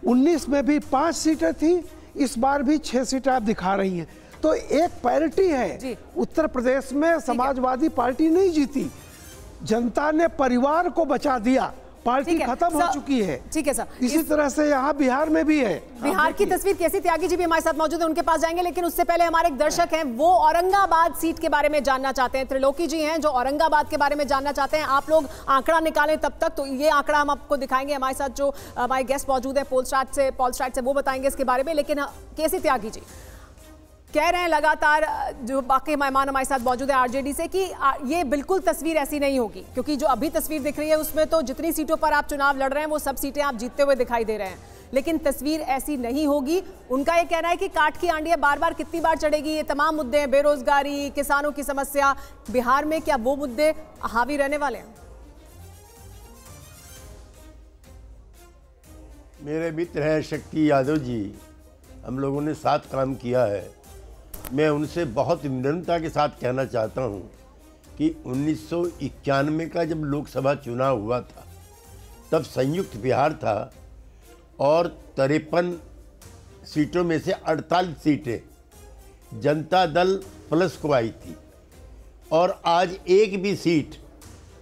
19 में भी 5 सीटें थी, इस बार भी 6 सीटें आप दिखा रही हैं। तो एक पैरिटी है। उत्तर प्रदेश में समाजवादी पार्टी नहीं जीती, जनता ने परिवार को बचा दिया, पार्टी खत्म हो चुकी है। ठीक है सर, इसी तरह से यहाँ बिहार में भी है। बिहार की तस्वीर कैसी, त्यागी जी भी हमारे साथ मौजूद है, उनके पास जाएंगे। लेकिन उससे पहले हमारे एक दर्शक हैं, वो औरंगाबाद सीट के बारे में जानना चाहते हैं। त्रिलोकी जी हैं जो औरंगाबाद के बारे में जानना चाहते हैं। आप लोग आंकड़ा निकालें तब तक, तो ये आंकड़ा हम आपको दिखाएंगे। हमारे साथ जो हमारे गेस्ट मौजूद है पॉल स्ट्रैट से, वो बताएंगे इसके बारे में। लेकिन कैसी त्यागी जी कह रहे हैं लगातार, जो बाकी मेहमान हमारे साथ मौजूद है आरजेडी से, कि ये बिल्कुल तस्वीर ऐसी नहीं होगी, क्योंकि जो अभी तस्वीर दिख रही है उसमें तो जितनी सीटों पर आप चुनाव लड़ रहे हैं वो सब सीटें आप जीतते हुए दिखाई दे रहे हैं, लेकिन तस्वीर ऐसी नहीं होगी। उनका ये कहना है कि काट की आंधी बार बार कितनी बार चढ़ेगी। ये तमाम मुद्दे हैं, बेरोजगारी, किसानों की समस्या, बिहार में क्या वो मुद्दे हावी रहने वाले हैं? मेरे मित्र हैं शक्ति यादव जी, हम लोगों ने साथ काम किया है। मैं उनसे बहुत विनम्रता के साथ कहना चाहता हूं कि 1991 का जब लोकसभा चुनाव हुआ था, तब संयुक्त बिहार था और 53 सीटों में से 48 सीटें जनता दल प्लस को आई थी, और आज एक भी सीट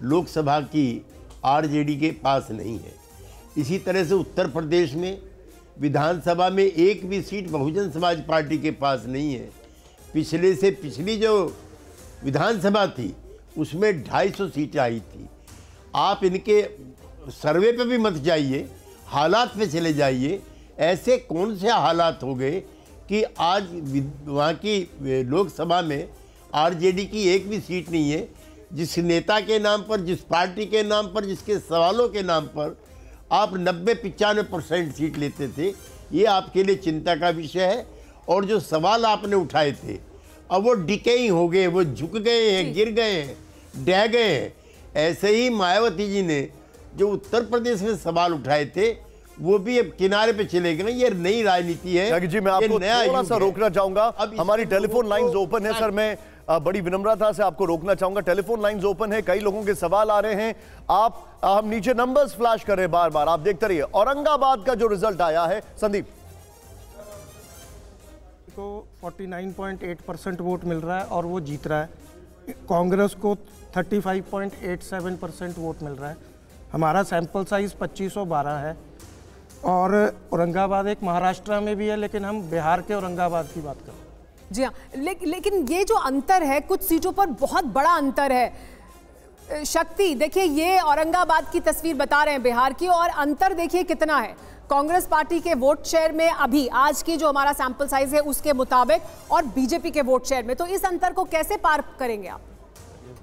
लोकसभा की आरजेडी के पास नहीं है। इसी तरह से उत्तर प्रदेश में विधानसभा में एक भी सीट बहुजन समाज पार्टी के पास नहीं है। पिछले से पिछली जो विधानसभा थी उसमें 250 सीटें आई थी। आप इनके सर्वे पे भी मत जाइए, हालात पे चले जाइए। ऐसे कौन से हालात हो गए कि आज वहाँ की लोकसभा में आरजेडी की एक भी सीट नहीं है। जिस नेता के नाम पर, जिस पार्टी के नाम पर, जिसके सवालों के नाम पर आप 90-95% सीट लेते थे, ये आपके लिए चिंता का विषय है। और जो सवाल आपने उठाए थे अब वो डिकेइंग हो गए, वो झुक गए हैं, गिर गए हैं, ढह गए हैं। ऐसे ही मायावती जी ने जो उत्तर प्रदेश में सवाल उठाए थे वो भी अब किनारे पे चले गए। ये नई राजनीति है जी। मैं आपको थोड़ा सा रोकना चाहूंगा, हमारी टेलीफोन लाइंस ओपन है सर। मैं बड़ी विनम्रता से आपको रोकना चाहूंगा, टेलीफोन लाइंस ओपन है, कई लोगों के सवाल आ रहे हैं। हम नीचे नंबर्स फ्लैश कर रहे हैं बार बार, आप देखते रहिए। औरंगाबाद का जो रिजल्ट आया है संदीप को 49.8% वोट मिल रहा है और वो जीत रहा है। कांग्रेस को 35.87% वोट मिल रहा है। हमारा सैंपल साइज 2512 है। और औरंगाबाद एक महाराष्ट्र में भी है, लेकिन हम बिहार के औरंगाबाद की बात करें। जी हाँ, लेकिन ये जो अंतर है, कुछ सीटों पर बहुत बड़ा अंतर है। शक्ति, देखिए ये औरंगाबाद की तस्वीर बता रहे हैं बिहार की, और अंतर देखिए कितना है कांग्रेस पार्टी के वोट शेयर में अभी आज की जो हमारा सैंपल साइज है उसके मुताबिक, और बीजेपी के वोट शेयर में। तो इस अंतर को कैसे पार करेंगे आप?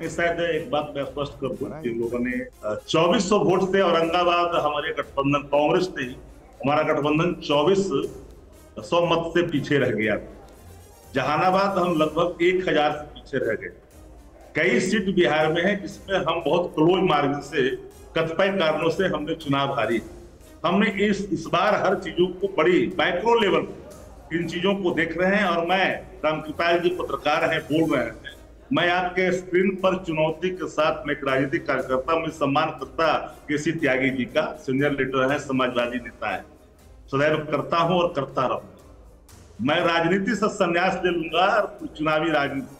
शायद एक बात मैं स्पष्ट कर दूं कि लोगों ने 2400 वोट से औरंगाबाद हमारे गठबंधन कांग्रेस ने, हमारा गठबंधन 2400 मत से पीछे रह गया। जहानाबाद हम लगभग 1000 से पीछे रह गए। कई सीट बिहार में है जिसमें हम बहुत क्लोज मार्जिन से, कतिपय कारणों से हमने चुनाव हारी। हमने इस बार हर चीजों को बड़ी माइक्रो लेवल इन चीजों को देख रहे हैं। और मैं, रामकृपाल जी पत्रकार हैं, बोल रहे हैं, मैं आपके स्क्रीन पर चुनौती के साथ मैं एक राजनीतिक कार्यकर्ता, मैं सम्मान करता केसी त्यागी जी का, सीनियर लीडर है, समाजवादी नेता है, सदैव करता हूं और करता रहूंगा। मैं राजनीति से संन्यास ले लूंगा। चुनावी राजनीति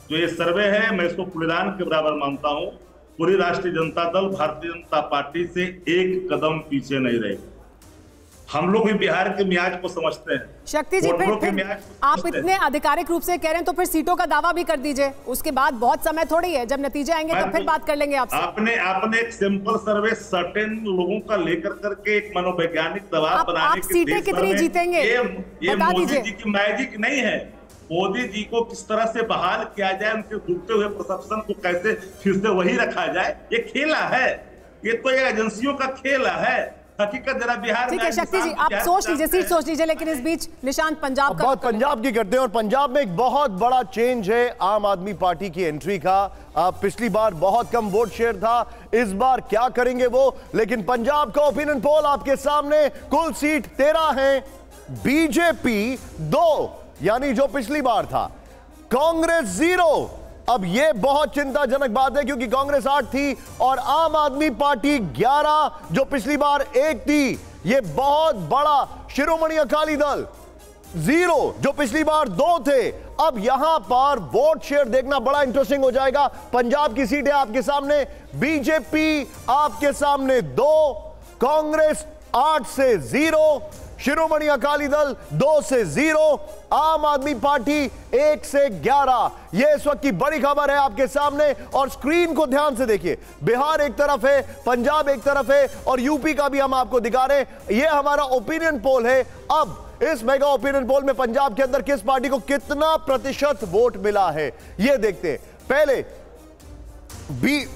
जो ये सर्वे है, मैं इसको बलिदान के बराबर मानता हूं। पूरी राष्ट्रीय जनता दल भारतीय जनता पार्टी से एक कदम पीछे नहीं रहे। हम लोग भी बिहार के मियाज को समझते हैं। शक्ति जी, फिर आप इतने आधिकारिक रूप से कह रहे हैं तो फिर सीटों का दावा भी कर दीजिए। उसके बाद बहुत समय थोड़ी है, जब नतीजे आएंगे तो फिर बात कर लेंगे आपसे। आपने एक सिंपल सर्वे सर्टेन लोगों का लेकर करके एक मनोवैज्ञानिक दबाव बनाने की सीटें कितनी जीतेंगे ये मोदी जी की मैजिक नहीं है। मोदी जी को किस तरह से बहाल किया जाए, उनके डूबते हुए परसेप्शन को कैसे फिर से वही रखा जाए, ये खेला है। ये तो ये एजेंसियों का खेला है। हकीकत जरा बिहार में। ठीक है शक्ति जी, आप सोच लीजिए, सीट सोच लीजिए। लेकिन इस बीच निशांत पंजाब का बात पंजाब की करते हैं, और पंजाब में एक बहुत बड़ा चेंज है आम आदमी पार्टी की एंट्री का। पिछली बार बहुत कम वोट शेयर था, इस बार क्या करेंगे वो। लेकिन पंजाब का ओपिनियन पोल आपके सामने, कुल सीट 13 है, बीजेपी 2 यानी जो पिछली बार था, कांग्रेस 0। अब यह बहुत चिंताजनक बात है क्योंकि कांग्रेस 8 थी और आम आदमी पार्टी 11 जो पिछली बार 1 थी। यह बहुत बड़ा, शिरोमणि अकाली दल 0 जो पिछली बार 2 थे। अब यहां पर वोट शेयर देखना बड़ा इंटरेस्टिंग हो जाएगा। पंजाब की सीटें आपके सामने, बीजेपी आपके सामने 2, कांग्रेस 8 से 0, शिरोमणि अकाली दल 2 से 0, आम आदमी पार्टी 1 से 11। यह इस वक्त की बड़ी खबर है आपके सामने। और स्क्रीन को ध्यान से देखिए, बिहार एक तरफ है, पंजाब एक तरफ है, और यूपी का भी हम आपको दिखा रहे हैं। यह हमारा ओपिनियन पोल है। अब इस मेगा ओपिनियन पोल में पंजाब के अंदर किस पार्टी को कितना प्रतिशत वोट मिला है यह देखते हैं। पहले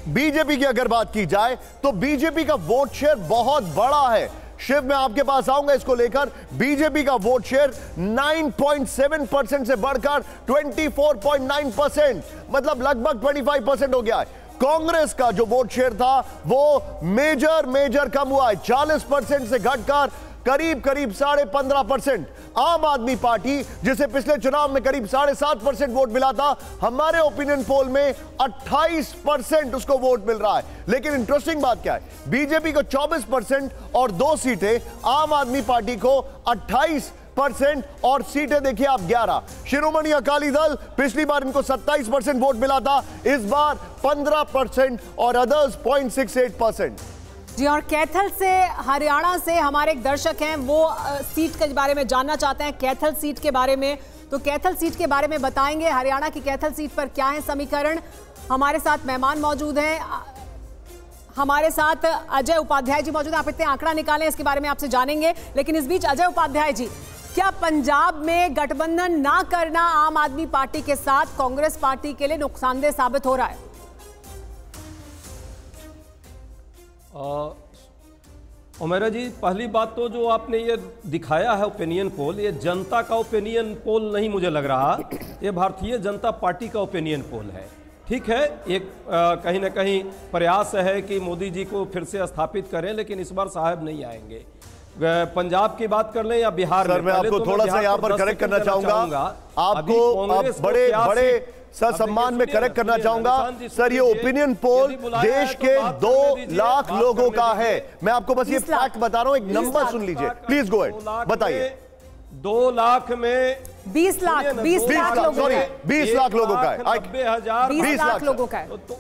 बीजेपी की अगर बात की जाए तो बीजेपी का वोट शेयर बहुत बड़ा है। शिव, मैं आपके पास आऊंगा इसको लेकर। बीजेपी का वोट शेयर 9.7% से बढ़कर 24.9%, मतलब लगभग 25% हो गया है। कांग्रेस का जो वोट शेयर था वो मेजर कम हुआ है, 40% से घटकर करीब करीब 15.5%। आम आदमी पार्टी जिसे पिछले चुनाव में करीब 7.5% वोट मिला था, हमारे ओपिनियन पोल में 28% उसको वोट मिल रहा है। लेकिन इंटरेस्टिंग बात क्या है, बीजेपी को 24% और 2 सीटें, आम आदमी पार्टी को 28% और सीटें देखिए आप 11। शिरोमणि अकाली दल, पिछली बार इनको 27% वोट मिला था, इस बार 15% और अदर्स 0.68%। जी, और कैथल से, हरियाणा से हमारे एक दर्शक हैं, वो सीट के बारे में जानना चाहते हैं, कैथल सीट के बारे में। तो कैथल सीट के बारे में बताएंगे, हरियाणा की कैथल सीट पर क्या है समीकरण। हमारे साथ मेहमान मौजूद हैं, हमारे साथ अजय उपाध्याय जी मौजूद हैं। आप इतने आंकड़ा निकालें, इसके बारे में आपसे जानेंगे। लेकिन इस बीच अजय उपाध्याय जी, क्या पंजाब में गठबंधन ना करना आम आदमी पार्टी के साथ कांग्रेस पार्टी के लिए नुकसानदेह साबित हो रहा है? उमेरा जी, पहली बात तो जो आपने ये दिखाया है ओपिनियन पोल, ये जनता का ओपिनियन पोल नहीं मुझे लग रहा, ये भारतीय जनता पार्टी का ओपिनियन पोल है। ठीक है, एक कहीं ना कहीं प्रयास है कि मोदी जी को फिर से स्थापित करें, लेकिन इस बार साहब नहीं आएंगे। पंजाब की बात कर लें या बिहार में, मैं आपको थोड़ा सा यहाँ पर करेक्ट करना चाहूंगा, आपको बड़े सर सम्मान में करेक्ट करना चाहूंगा। सर, ये ओपिनियन पोल देश के 2 लाख लोगों का है। मैं आपको बस ये फैक्ट बता रहा हूं, एक नंबर सुन लीजिए, प्लीज गो अहेड, बताइए। 2 लाख में 20 लाख लोगों का है। 20 लाख लोगों का है। 20 लाख लोगों का है। तो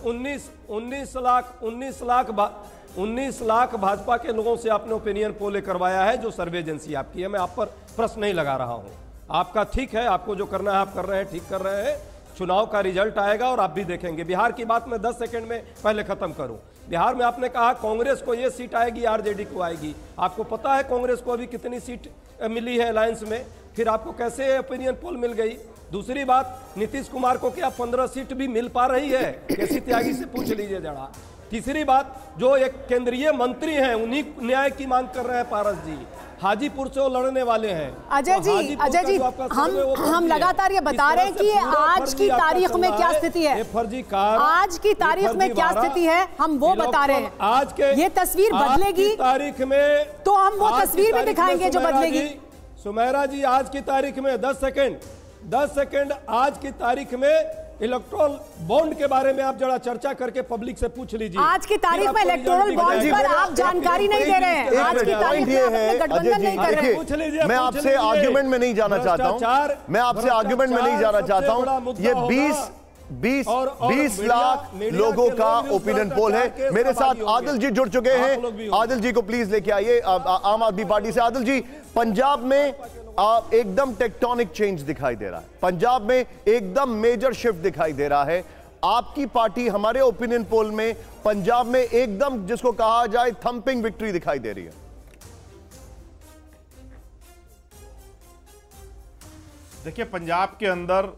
19 लाख भाजपा के लोगों से आपने ओपिनियन पोल करवाया है, जो सर्वे एजेंसी आपकी है। मैं आप पर प्रश्न नहीं लगा रहा हूं, आपका ठीक है, आपको जो करना है आप कर रहे हैं, ठीक कर रहे हैं। चुनाव का रिजल्ट आएगा और आप भी देखेंगे। बिहार की बात मैं 10 सेकंड में पहले खत्म करूं। बिहार में आपने कहा कांग्रेस को ये सीट आएगी, आरजेडी को आएगी। आपको पता है कांग्रेस को अभी कितनी सीट मिली है अलायंस में? फिर आपको कैसे ओपिनियन पोल मिल गई? दूसरी बात, नीतीश कुमार को क्या 15 सीट भी मिल पा रही है? केसी त्यागी से पूछ लीजिए जरा। तीसरी बात, जो एक केंद्रीय मंत्री हैं, उन्हीं न्याय की मांग कर रहे हैं पारस जी, हाजीपुर से वो लड़ने वाले हैं। अजय जी, हम लगातार ये बता रहे हैं कि आज की तारीख में क्या स्थिति है, आज की तारीख में क्या स्थिति है, हम वो बता रहे हैं। आज के ये तस्वीर बदलेगी तारीख में, तो हम वो तस्वीर भी दिखाएंगे जो बदलेगी। सुमेरा जी, आज की तारीख में 10 सेकंड, आज की तारीख में इलेक्टोरल बॉन्ड के बारे में आप जरा चर्चा करके पब्लिक से पूछ लीजिए। आज की तारीख में इलेक्टोरल बॉन्ड पर आप जानकारी नहीं दे रहे हैं। आज की तारीख में आप गठबंधन नहीं कर रहे हैं। मैं आपसे आर्ग्यूमेंट में नहीं जाना चाहता हूं, मैं आपसे आर्ग्यूमेंट में नहीं जाना चाहता हूं। ये 20 लाख लोगों का ओपिनियन पोल है। मेरे साथ आदिल जी जुड़ चुके हैं, आदिल जी को प्लीज लेके आइए आम आदमी पार्टी से। आदिल जी, पंजाब में एकदम टेक्टोनिक चेंज दिखाई दे रहा है, पंजाब में एकदम मेजर शिफ्ट दिखाई दे रहा है। आपकी पार्टी हमारे ओपिनियन पोल में पंजाब में एकदम, जिसको कहा जाए, थंपिंग विक्ट्री दिखाई दे रही है। देखिए, पंजाब के अंदर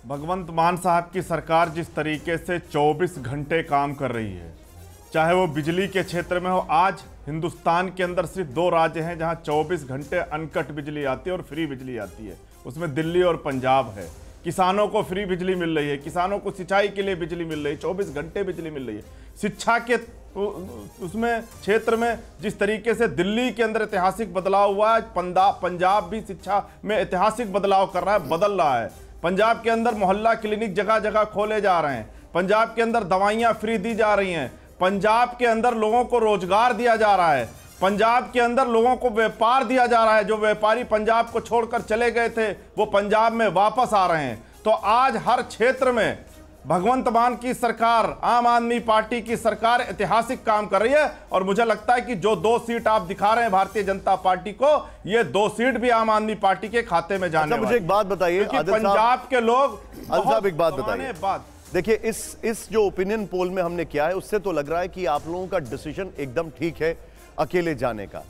भगवंत मान साहब की सरकार जिस तरीके से 24 घंटे काम कर रही है, चाहे वो बिजली के क्षेत्र में हो। आज हिंदुस्तान के अंदर सिर्फ 2 राज्य हैं जहां 24 घंटे अनकट बिजली आती है और फ्री बिजली आती है, उसमें दिल्ली और पंजाब है। किसानों को फ्री बिजली मिल रही है, किसानों को सिंचाई के लिए बिजली मिल रही है, 24 घंटे बिजली मिल रही है। शिक्षा के उसमें क्षेत्र में जिस तरीके से दिल्ली के अंदर ऐतिहासिक बदलाव हुआ है, पंजाब भी शिक्षा में ऐतिहासिक बदलाव कर रहा है, बदल रहा है। पंजाब के अंदर मोहल्ला क्लिनिक जगह जगह खोले जा रहे हैं, पंजाब के अंदर दवाइयाँ फ्री दी जा रही हैं, पंजाब के अंदर लोगों को रोजगार दिया जा रहा है, पंजाब के अंदर लोगों को व्यापार दिया जा रहा है। जो व्यापारी पंजाब को छोड़कर चले गए थे वो पंजाब में वापस आ रहे हैं। तो आज हर क्षेत्र में भगवंत मान की सरकार, आम आदमी पार्टी की सरकार ऐतिहासिक काम कर रही है। और मुझे लगता है कि जो 2 सीट आप दिखा रहे हैं भारतीय जनता पार्टी को, ये 2 सीट भी आम आदमी पार्टी के खाते में जाने वाली। मुझे एक बात बताइए, पंजाब के लोग, एक बात बताइए, देखिए इस जो ओपिनियन पोल में हमने किया है, उससे तो लग रहा है कि आप लोगों का डिसीजन एकदम ठीक है अकेले जाने का।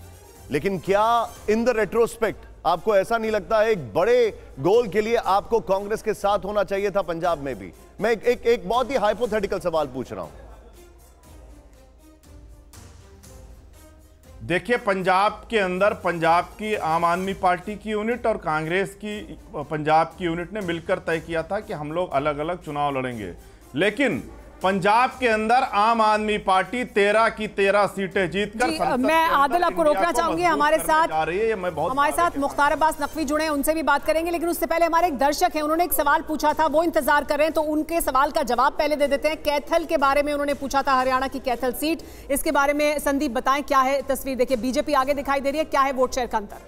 लेकिन क्या इन द रेट्रोस्पेक्ट आपको ऐसा नहीं लगता है एक बड़े गोल के लिए आपको कांग्रेस के साथ होना चाहिए था पंजाब में भी? मैं एक बहुत ही हाइपोथेटिकल सवाल पूछ रहा हूं। देखिए, पंजाब के अंदर पंजाब की आम आदमी पार्टी की यूनिट और कांग्रेस की पंजाब की यूनिट ने मिलकर तय किया था कि हम लोग अलग अलग चुनाव लड़ेंगे। लेकिन पंजाब के अंदर आम आदमी पार्टी 13 की 13 सीटें जीतकर मैं आदिल आपको रोकना चाहूंगी। हमारे साथ मुख्तार अब्बास नकवी जुड़े हैं, उनसे भी बात करेंगे, लेकिन उससे पहले हमारे एक दर्शक हैं, उन्होंने एक सवाल पूछा था, वो इंतजार कर रहे हैं, तो उनके सवाल का जवाब पहले दे देते हैं। कैथल के बारे में उन्होंने पूछा था, हरियाणा की कैथल सीट, इसके बारे में संदीप बताएं क्या है तस्वीर। देखिए बीजेपी आगे दिखाई दे रही है, क्या है वोट शेयर का अंतर?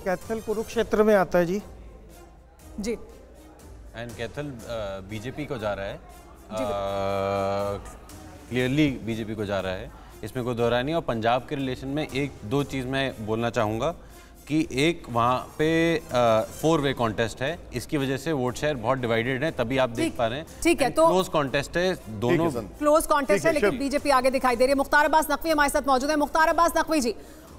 कैथल कुरुक्षेत्र में आता है जी। एंड कैथल बीजेपी को जा रहा है, क्लियरली बीजेपी को जा रहा है, इसमें कोई दोहराई नहीं। और पंजाब के रिलेशन में एक दो चीज़ मैं बोलना चाहूँगा कि एक वहाँ पे 4 वे कॉन्टेस्ट है, इसकी वजह से वोट शेयर बहुत डिवाइडेड है, तभी आप देख पा रहे हैं। ठीक है, तो क्लोज कॉन्टेस्ट है, दोनों क्लोज कॉन्टेस्ट है, लेकिन बीजेपी आगे दिखाई दे रही है। मुख्तार अब्बास नकवी हमारे साथ मौजूद है। मुख्तार अब्बास नकवी जी,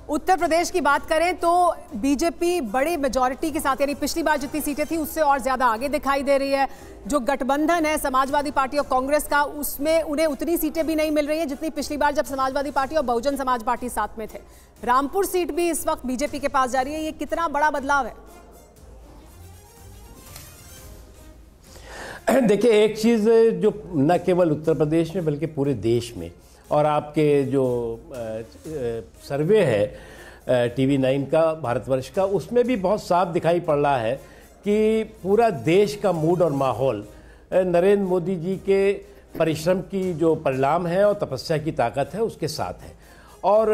उत्तर प्रदेश की बात करें तो बीजेपी बड़ी मेजॉरिटी के साथ, यानी पिछली बार जितनी सीटें थी उससे और ज्यादा आगे दिखाई दे रही है। जो गठबंधन है समाजवादी पार्टी और कांग्रेस का, उसमें उन्हें उतनी सीटें भी नहीं मिल रही हैं जितनी पिछली बार जब समाजवादी पार्टी और बहुजन समाज पार्टी साथ में थे। रामपुर सीट भी इस वक्त बीजेपी के पास जा रही है, ये कितना बड़ा बदलाव है? देखिए, एक चीज जो न केवल उत्तर प्रदेश में बल्कि पूरे देश में, और आपके जो सर्वे है TV9 का भारतवर्ष का, उसमें भी बहुत साफ दिखाई पड़ रहा है कि पूरा देश का मूड और माहौल नरेंद्र मोदी जी के परिश्रम की जो परिणाम है और तपस्या की ताकत है उसके साथ है। और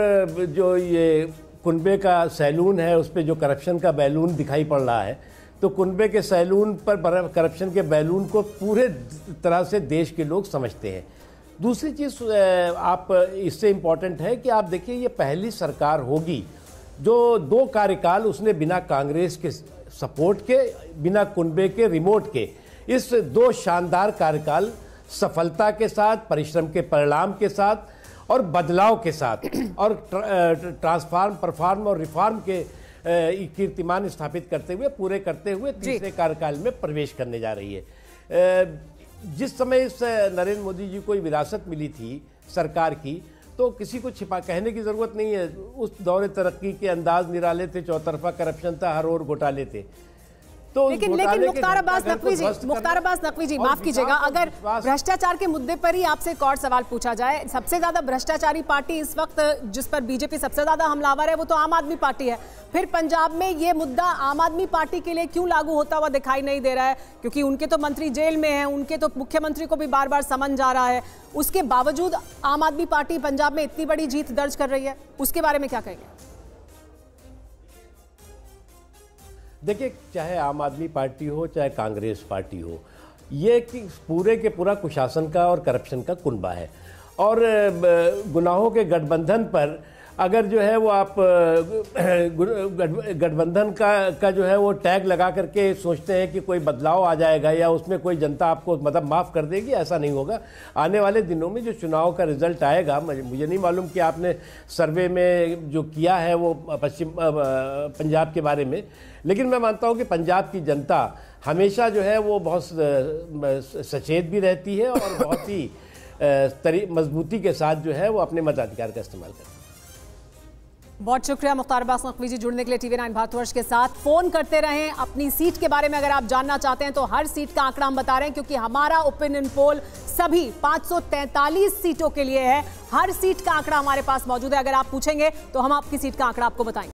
जो ये कुनबे का सैलून है उस पर जो करप्शन का बैलून दिखाई पड़ रहा है, तो कुनबे के सैलून पर करप्शन के बैलून को पूरे तरह से देश के लोग समझते हैं। दूसरी चीज़ आप इससे इम्पॉर्टेंट है कि आप देखिए, ये पहली सरकार होगी जो 2 कार्यकाल उसने बिना कांग्रेस के सपोर्ट के, बिना कुनबे के रिमोट के, इस 2 शानदार कार्यकाल सफलता के साथ, परिश्रम के परिणाम के साथ और बदलाव के साथ और ट्रांसफार्म, परफॉर्म और रिफॉर्म के कीर्तिमान स्थापित करते हुए, पूरे करते हुए तीसरे कार्यकाल में प्रवेश करने जा रही है। जिस समय इस नरेंद्र मोदी जी को विरासत मिली थी सरकार की, तो किसी को छिपा कहने की जरूरत नहीं है, उस दौरे तरक्की के अंदाज निराले थे, चौतरफा करप्शन था, हर ओर घोटाले थे। तो लेकिन मुख्तार अब्बास नकवी जी माफ कीजिएगा, अगर भ्रष्टाचार के मुद्दे पर ही आपसे एक और सवाल पूछा जाए, सबसे ज्यादा भ्रष्टाचारी पार्टी इस वक्त जिस पर बीजेपी सबसे ज्यादा हमलावर है वो तो आम आदमी पार्टी है, फिर पंजाब में ये मुद्दा आम आदमी पार्टी के लिए क्यों लागू होता हुआ दिखाई नहीं दे रहा है? क्योंकि उनके तो मंत्री जेल में हैं, उनके तो मुख्यमंत्री को भी बार बार समन जा रहा है, उसके बावजूद आम आदमी पार्टी पंजाब में इतनी बड़ी जीत दर्ज कर रही है, उसके बारे में क्या कहेंगे? देखिए, चाहे आम आदमी पार्टी हो चाहे कांग्रेस पार्टी हो, ये कि पूरे के पूरा कुशासन का और करप्शन का कुनबा है। और गुनाहों के गठबंधन पर अगर जो है वो आप गठबंधन का जो है वो टैग लगा करके सोचते हैं कि कोई बदलाव आ जाएगा या उसमें कोई जनता आपको मतलब माफ़ कर देगी, ऐसा नहीं होगा। आने वाले दिनों में जो चुनाव का रिजल्ट आएगा, मुझे नहीं मालूम कि आपने सर्वे में जो किया है वो पंजाब के बारे में, लेकिन मैं मानता हूं कि पंजाब की जनता हमेशा जो है वो बहुत सचेत भी रहती है और बहुत ही मजबूती के साथ जो है वो अपने मताधिकार का इस्तेमाल करती है। बहुत शुक्रिया मुख्तार अब्बास नकवी जी जुड़ने के लिए TV9 भारतवर्ष के साथ। फोन करते रहें अपनी सीट के बारे में, अगर आप जानना चाहते हैं तो हर सीट का आंकड़ा हम बता रहे हैं, क्योंकि हमारा ओपिनियन पोल सभी 543 सीटों के लिए है। हर सीट का आंकड़ा हमारे पास मौजूद है, अगर आप पूछेंगे तो हम आपकी सीट का आंकड़ा आपको बताएंगे।